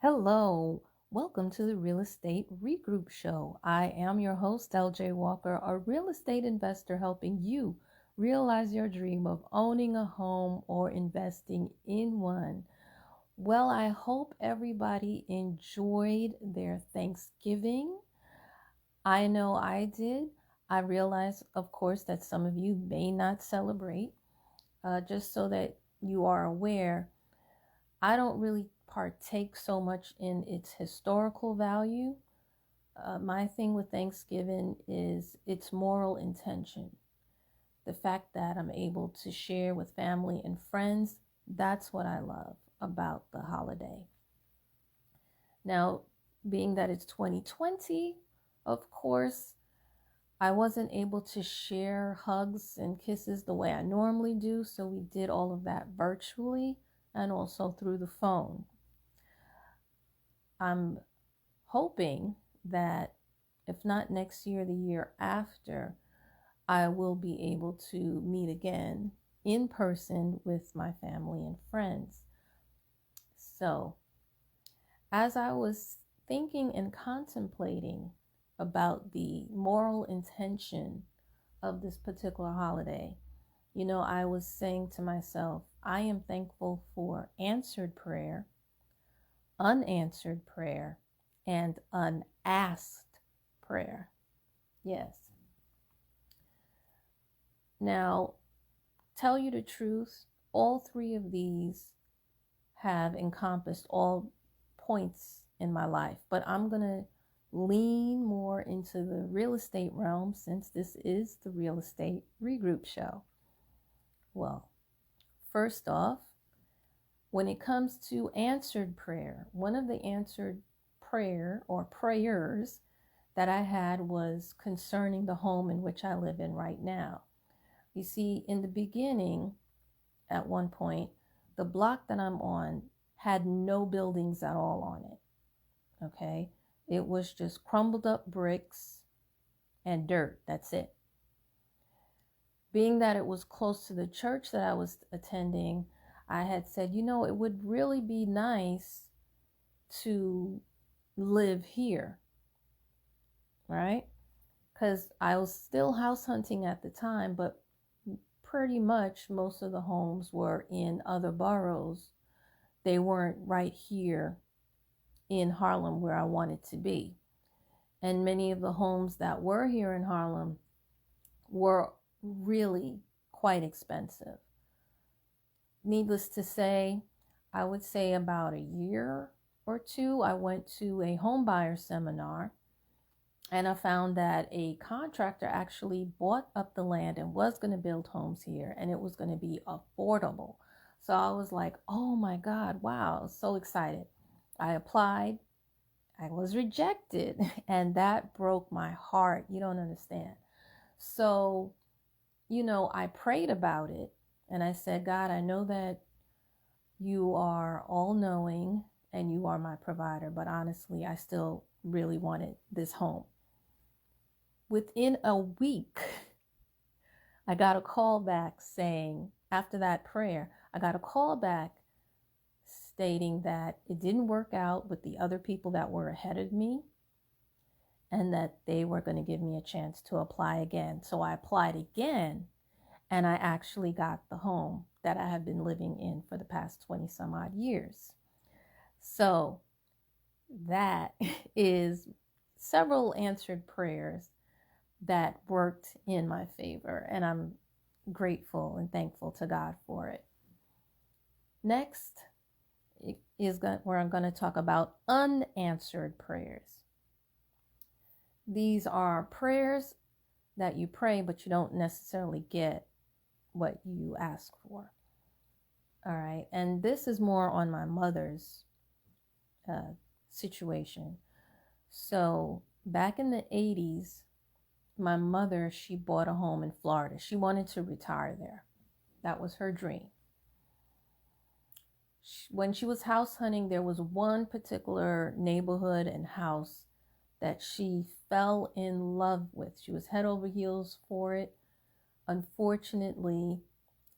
Hello, welcome to the Real Estate Regroup Show. I am your host, LJ Walker, a real estate investor helping you realize your dream of owning a home or investing in one. Well, I hope everybody enjoyed their Thanksgiving. I know I did. I realize, of course, that some of you may not celebrate. Just so that you are aware, I don't really partake so much in its historical value. My thing with Thanksgiving is its moral intention. The fact that I'm able to share with family and friends, that's what I love about the holiday. Now, being that it's 2020, of course, I wasn't able to share hugs and kisses the way I normally do, so we did all of that virtually and also through the phone. I'm hoping that if not next year, the year after, I will be able to meet again in person with my family and friends. So, as I was thinking and contemplating about the moral intention of this particular holiday, I was saying to myself, I am thankful for answered prayer, unanswered prayer, and unasked prayer. Yes. Now, tell you the truth, all three of these have encompassed all points in my life, but I'm going to lean more into the real estate realm since this is the Real Estate Regroup Show. Well, first off, when it comes to answered prayer, one of the answered prayer or prayers that I had was concerning the home in which I live in right now. You see, in the beginning, at one point, the block that I'm on had no buildings at all on it. Okay? It was just crumbled up bricks and dirt. That's it. Being that it was close to the church that I was attending, I had said, it would really be nice to live here, right? Because I was still house hunting at the time, but pretty much most of the homes were in other boroughs. They weren't right here in Harlem where I wanted to be. And many of the homes that were here in Harlem were really quite expensive. Needless to say, I would say about a year or two, I went to a home buyer seminar, and I found that a contractor actually bought up the land and was going to build homes here, and it was going to be affordable. So I was like, oh my God, wow, so excited. I applied, I was rejected, and that broke my heart. You don't understand. So, I prayed about it, and I said, God, I know that you are all knowing and you are my provider, but honestly, I still really wanted this home. Within a week, I got a call back saying, after that prayer, I got a call back stating that it didn't work out with the other people that were ahead of me and that they were going to give me a chance to apply again. So I applied again, and I actually got the home that I have been living in for the past 20 some odd years. So that is several answered prayers that worked in my favor, and I'm grateful and thankful to God for it. Next is where I'm going to talk about unanswered prayers. These are prayers that you pray, but you don't necessarily get what you ask for. All right. And this is more on my mother's situation. So back in the 80s, my mother, she bought a home in Florida. She wanted to retire there. That was her dream. When she was house hunting, there was one particular neighborhood and house that she fell in love with. She was head over heels for it. Unfortunately,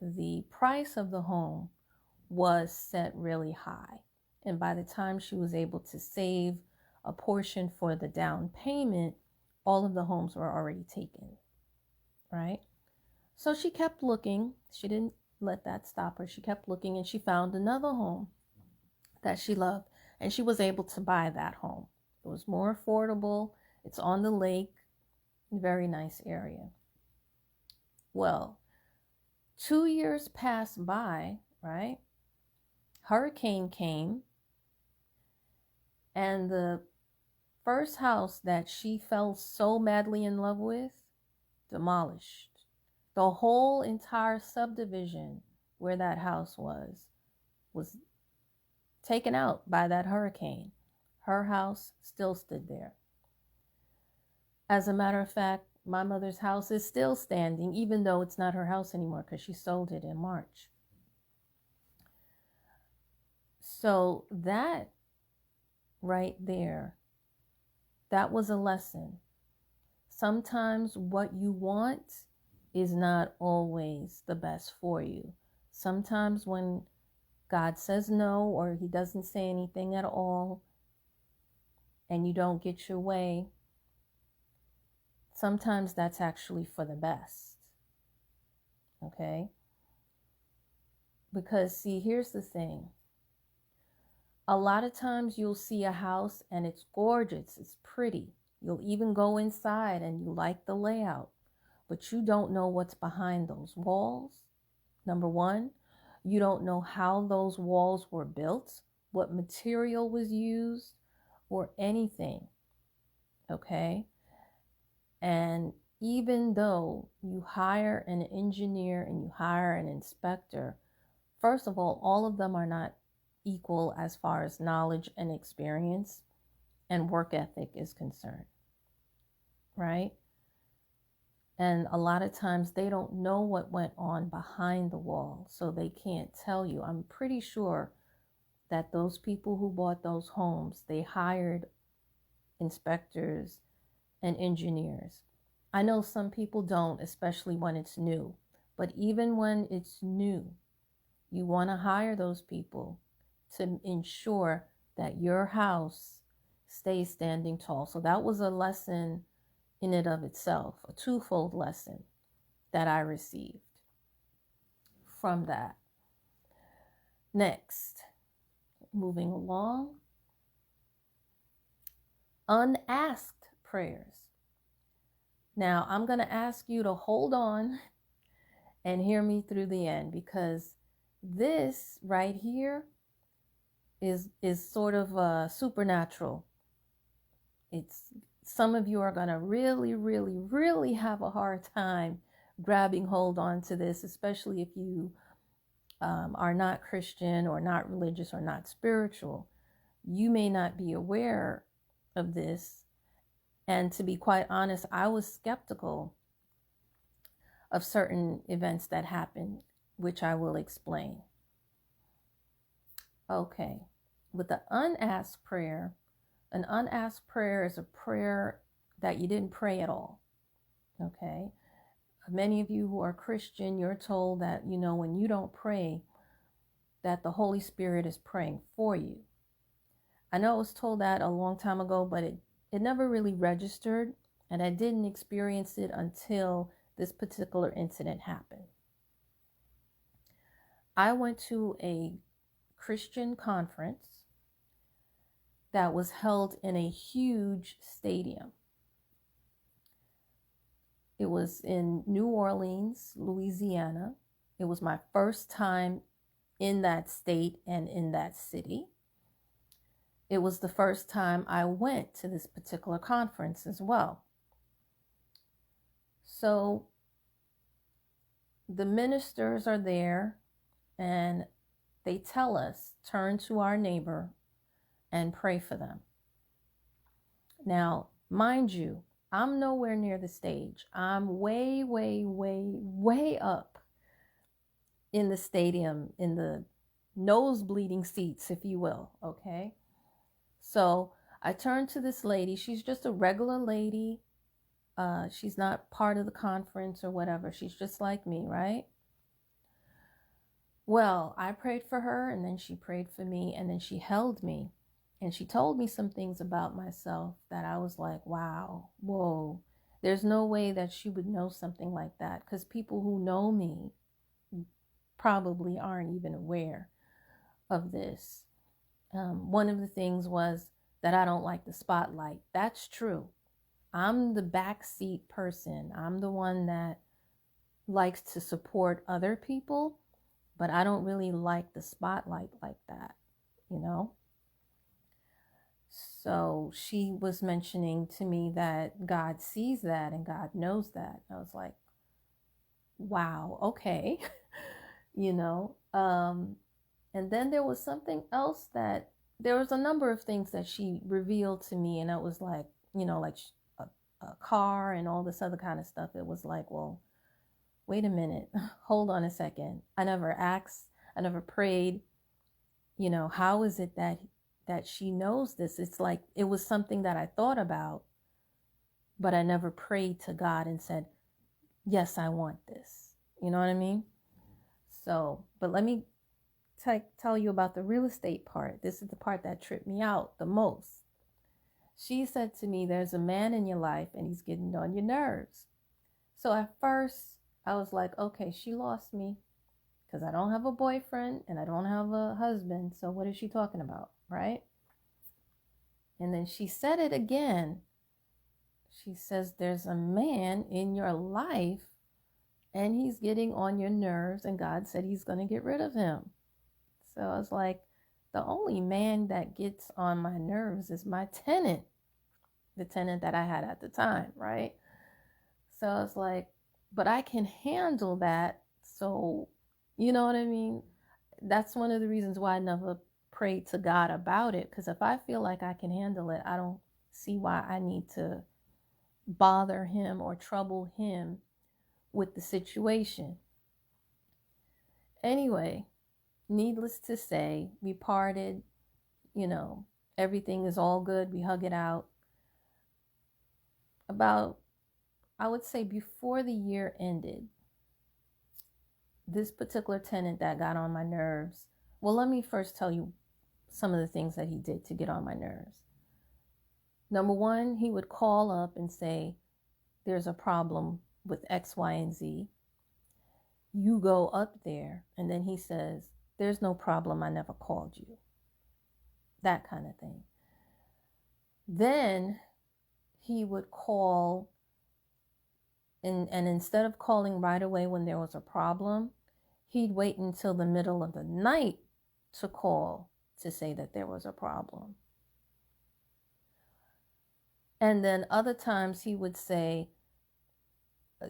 the price of the home was set really high. And by the time she was able to save a portion for the down payment, all of the homes were already taken, right? So she kept looking. She didn't let that stop her. She kept looking, and she found another home that she loved, and she was able to buy that home. It was more affordable. It's on the lake, very nice area. Well, 2 years passed by, right? Hurricane came, and the first house that she fell so madly in love with, demolished. The whole entire subdivision where that house was taken out by that hurricane. Her house still stood there. As a matter of fact, my mother's house is still standing, even though it's not her house anymore because she sold it in March. So that right there, that was a lesson. Sometimes what you want is not always the best for you. Sometimes when God says no, or he doesn't say anything at all, and you don't get your way, sometimes that's actually for the best. Okay? Because see, here's the thing. A lot of times you'll see a house and it's gorgeous, it's pretty. You'll even go inside and you like the layout, but you don't know what's behind those walls. Number one, you don't know how those walls were built, what material was used, or anything. Okay? And even though you hire an engineer and you hire an inspector, first of all of them are not equal as far as knowledge and experience and work ethic is concerned, right? And a lot of times they don't know what went on behind the wall, so they can't tell you. I'm pretty sure that those people who bought those homes, they hired inspectors and engineers. I know some people don't, especially when it's new. But even when it's new, you want to hire those people to ensure that your house stays standing tall. So that was a lesson in and of itself, a twofold lesson that I received from that. Next, moving along, unasked prayers. Now, I'm going to ask you to hold on and hear me through the end, because this right here is sort of supernatural. It's some of you are going to really have a hard time grabbing hold on to this, especially if you are not Christian or not religious or not spiritual. You may not be aware of this. And to be quite honest, I was skeptical of certain events that happened, which I will explain. Okay, with the unasked prayer, an unasked prayer is a prayer that you didn't pray at all. Okay, many of you who are Christian, you're told that, when you don't pray, that the Holy Spirit is praying for you. I know I was told that a long time ago, but it never really registered, and I didn't experience it until this particular incident happened. I went to a Christian conference that was held in a huge stadium. It was in New Orleans, Louisiana. It was my first time in that state and in that city. It was the first time I went to this particular conference as well. So the ministers are there and they tell us, turn to our neighbor and pray for them. Now, mind you, I'm nowhere near the stage. I'm way up in the stadium, in the nosebleeding seats, if you will, okay? So I turned to this lady. She's just a regular lady. She's not part of the conference or whatever. She's just like me, right? Well, I prayed for her, and then she prayed for me, and then she held me, and she told me some things about myself that I was like, wow, whoa. There's no way that she would know something like that, because people who know me probably aren't even aware of this. One of the things was that I don't like the spotlight. That's true. I'm the backseat person. I'm the one that likes to support other people, but I don't really like the spotlight like that, you know? So she was mentioning to me that God sees that and God knows that. I was like, wow, okay. you know? And then there was something else that, there was a number of things that she revealed to me, and it was like, like a car and all this other kind of stuff. It was like, well, wait a minute, hold on a second. I never asked, I never prayed. How is it that she knows this? It's like it was something that I thought about, but I never prayed to God and said, yes, I want this. You know what I mean? So, but let me tell you about the real estate part. This is the part that tripped me out the most. She said to me, there's a man in your life and he's getting on your nerves. So at first I was like, okay, she lost me, because I don't have a boyfriend and I don't have a husband. So what is she talking about? Right? And then she said it again. She says, there's a man in your life and he's getting on your nerves, and God said he's going to get rid of him. So I was like, the only man that gets on my nerves is my tenant, the tenant that I had at the time, right? So I was like, but I can handle that. So, you know what I mean? That's one of the reasons why I never prayed to God about it, because if I feel like I can handle it, I don't see why I need to bother him or trouble him with the situation. Anyway, needless to say, we parted, everything is all good. We hug it out. About, I would say, before the year ended, this particular tenant that got on my nerves, well, let me first tell you some of the things that he did to get on my nerves. Number one, he would call up and say, there's a problem with X, Y, and Z. You go up there, and then he says, there's no problem, I never called you. That kind of thing. Then he would call, and instead of calling right away when there was a problem, he'd wait until the middle of the night to call to say that there was a problem. And then other times he would say,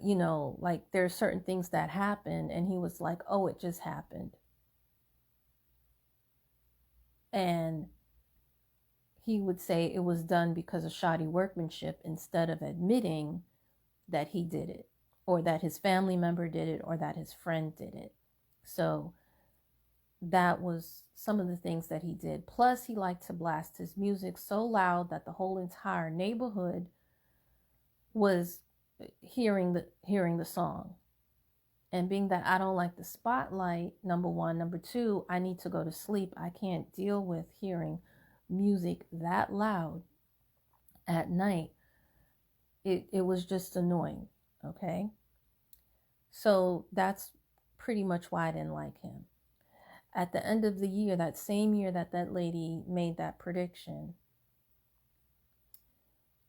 like there's certain things that happen, and he was like, oh, it just happened. And he would say it was done because of shoddy workmanship, instead of admitting that he did it, or that his family member did it, or that his friend did it. So that was some of the things that he did. Plus, he liked to blast his music so loud that the whole entire neighborhood was hearing the song. And being that I don't like the spotlight, number one. Number two, I need to go to sleep. I can't deal with hearing music that loud at night. It was just annoying, okay? So that's pretty much why I didn't like him. At the end of the year, that same year that lady made that prediction,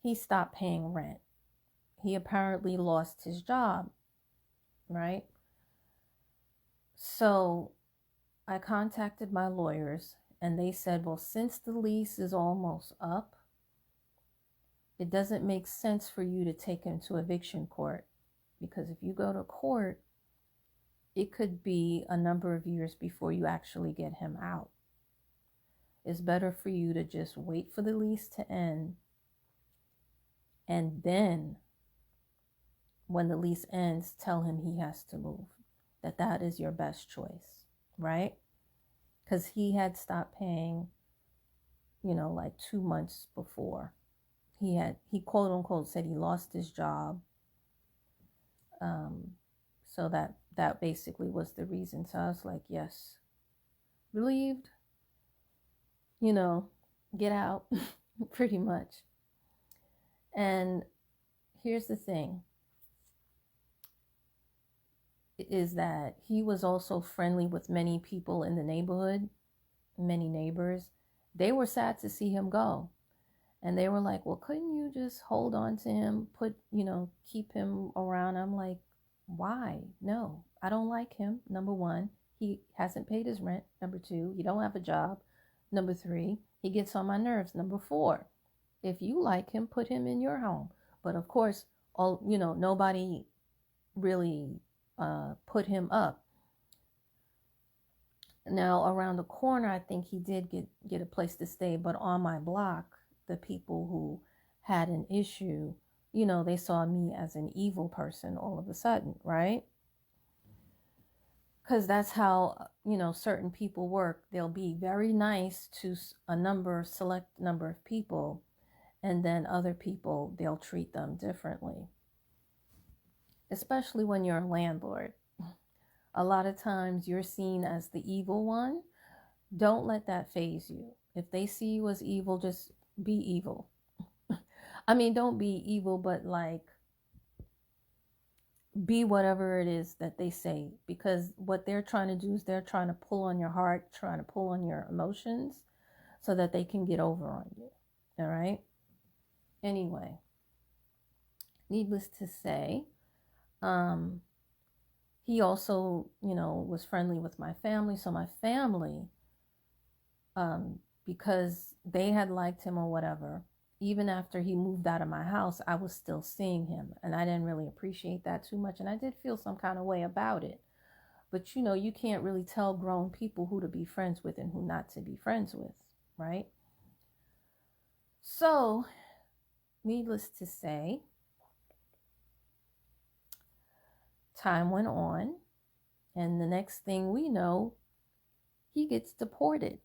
he stopped paying rent. He apparently lost his job, right? So I contacted my lawyers, and they said, well, since the lease is almost up, it doesn't make sense for you to take him to eviction court, because if you go to court, it could be a number of years before you actually get him out. It's better for you to just wait for the lease to end, and then when the lease ends, tell him he has to move. That is your best choice, right? Because he had stopped paying, like 2 months before. He quote unquote said he lost his job. So that basically was the reason. So I was like, yes, relieved, get out, pretty much. And here's the thing, is that he was also friendly with many people in the neighborhood, many neighbors. They were sad to see him go. And they were like, well, couldn't you just hold on to him, keep him around? I'm like, why? No, I don't like him. Number one, he hasn't paid his rent. Number two, he don't have a job. Number three, he gets on my nerves. Number four, if you like him, put him in your home. But of course, nobody really put him up. Now, around the corner, I think he did get a place to stay, but on my block, the people who had an issue, they saw me as an evil person all of a sudden, right? Because that's how, certain people work. They'll be very nice to select number of people, and then other people, they'll treat them differently. Especially when you're a landlord. A lot of times you're seen as the evil one. Don't let that faze you. If they see you as evil, just be evil. I mean, don't be evil, but be whatever it is that they say, because what they're trying to do is they're trying to pull on your heart, trying to pull on your emotions so that they can get over on you. All right? Anyway, needless to say, he also, was friendly with my family. So my family, because they had liked him or whatever, even after he moved out of my house, I was still seeing him. And I didn't really appreciate that too much. And I did feel some kind of way about it. But, you can't really tell grown people who to be friends with and who not to be friends with, right? So, needless to say, time went on. And the next thing we know, he gets deported.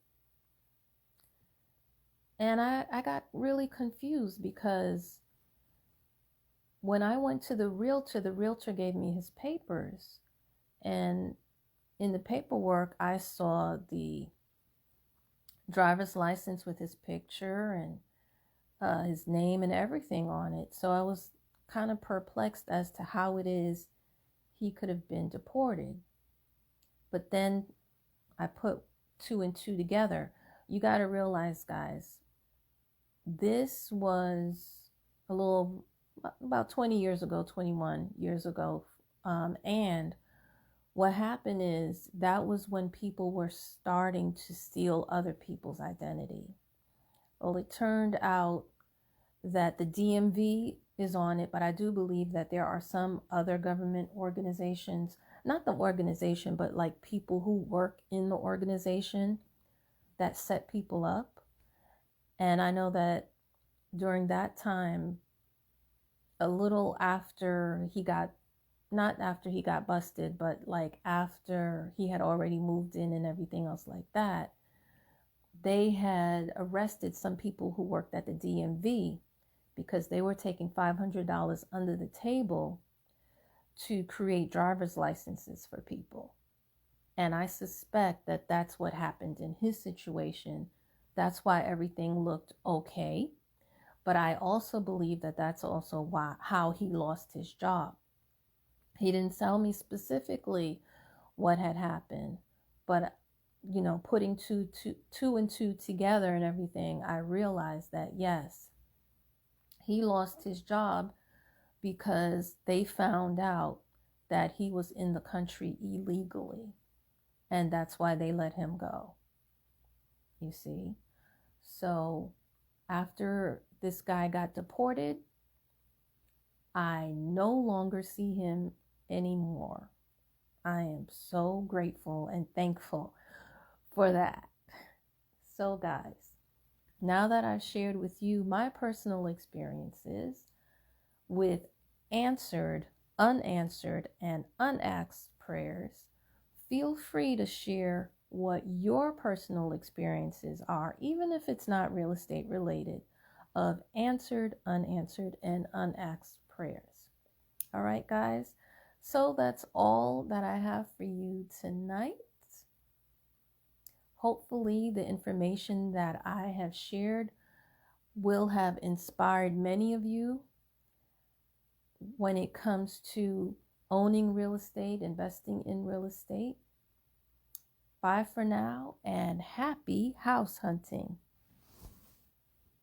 And I got really confused, because when I went to the realtor gave me his papers. And in the paperwork, I saw the driver's license with his picture and his name and everything on it. So I was kind of perplexed as to how it is he could have been deported. But then I put two and two together. You got to realize, guys, this was about 20 years ago, 21 years ago. And what happened is that was when people were starting to steal other people's identity. Well, it turned out that the DMV is on it, but I do believe that there are some other government organizations, not the organization, but like people who work in the organization that set people up. And I know that during that time, a little after he got, not after he got busted, but like after he had already moved in and everything else like that, they had arrested some people who worked at the DMV because they were taking $500 under the table to create driver's licenses for people. And I suspect that that's what happened in his situation. That's why everything looked okay. But I also believe that that's also how he lost his job. He didn't tell me specifically what had happened, but putting two and two together and everything, I realized that yes, he lost his job because they found out that he was in the country illegally, and that's why they let him go. You see? So after this guy got deported, I no longer see him anymore. I am so grateful and thankful for that. So guys, now that I've shared with you my personal experiences with answered, unanswered, and unasked prayers, feel free to share what your personal experiences are, even if it's not real estate related, of answered, unanswered, and unasked prayers. All right, guys. So that's all that I have for you tonight. Hopefully, the information that I have shared will have inspired many of you when it comes to owning real estate, investing in real estate. Bye for now, and happy house hunting.